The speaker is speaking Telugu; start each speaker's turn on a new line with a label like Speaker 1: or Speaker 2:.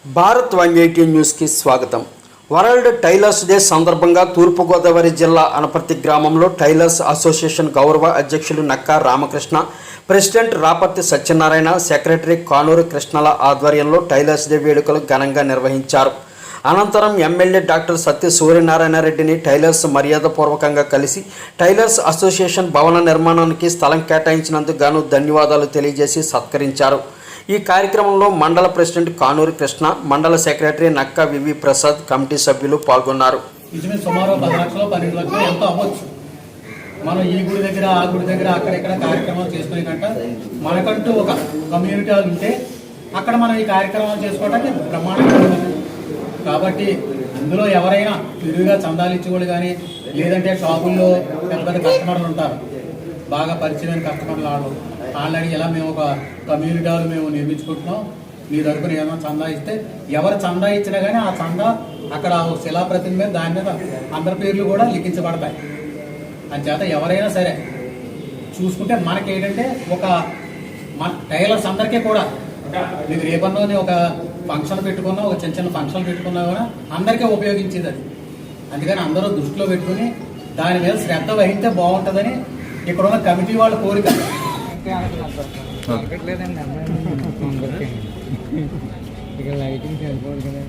Speaker 1: భారత్ 180 న్యూస్కి స్వాగతం. వరల్డ్ టైలర్స్ డే సందర్భంగా తూర్పుగోదావరి జిల్లా అనపర్తి గ్రామంలో టైలర్స్ అసోసియేషన్ గౌరవ అధ్యక్షులు నక్కా రామకృష్ణ, ప్రెసిడెంట్ రాపర్తి సత్యనారాయణ, సెక్రటరీ కానూరు కృష్ణల ఆధ్వర్యంలో టైలర్స్ డే వేడుకలు ఘనంగా నిర్వహించారు. అనంతరం ఎమ్మెల్యే డాక్టర్ సత్య సూర్యనారాయణ రెడ్డిని టైలర్స్ మర్యాదపూర్వకంగా కలిసి టైలర్స్ అసోసియేషన్ భవన నిర్మాణానికి స్థలం కేటాయించినందుకు గాను ధన్యవాదాలు తెలియజేసి సత్కరించారు. ఈ కార్యక్రమంలో మండల ప్రెసిడెంట్ కానూరు కృష్ణ, మండల సెక్రటరీ నక్కా వివి ప్రసాద్, కమిటీ సభ్యులు పాల్గొన్నారు.
Speaker 2: సుమారు 10 లక్షలు 12 లక్షలు ఎంతో అవ్వచ్చు. మనం ఈ గుడి దగ్గర ఆ గుడి దగ్గర అక్కడెక్కడ కార్యక్రమాలు చేసుకునే కంట మనకంటూ ఒక కమ్యూనిటీ ఉంటే అక్కడ మనం ఈ కార్యక్రమాలు చేసుకోవడానికి బ్రహ్మాండంగా ఉంటుంది. కాబట్టి ఇందులో ఎవరైనా విరివిగా చందాలు ఇచ్చేవాళ్ళు కానీ, లేదంటే షాపుల్లో పెద్ద పెద్ద కస్టమర్లు ఉంటారు, బాగా పరిచయమైన కస్టమర్లు వాళ్ళని ఇలా మేము ఒక కమ్యూనిటీ హాల్ మేము నిర్మించుకుంటున్నాం, మీ తరపున ఏమైనా చందా ఇస్తే, ఎవరు చందా ఇచ్చినా కానీ ఆ చందా అక్కడ శిలాప్రతిమ మీద దాని మీద అందరి పేర్లు కూడా లిఖించబడతాయి. అంచేత ఎవరైనా సరే చూసుకుంటే మనకి ఏంటంటే ఒక మన టైలర్స్ అందరికీ కూడా మీకు రేపన్నోని ఒక ఫంక్షన్ పెట్టుకున్నా, ఒక చిన్న చిన్న ఫంక్షన్ పెట్టుకున్నా కూడా అందరికీ ఉపయోగించేది అది. అందుకని అందరూ దృష్టిలో పెట్టుకుని దాని మీద శ్రద్ధ వహిస్తే బాగుంటుందని ఇక్కడ ఉన్న కమిటీ వాళ్ళ కోరిక.
Speaker 3: ఇక లైటింగ్ సరిపోదు కదా.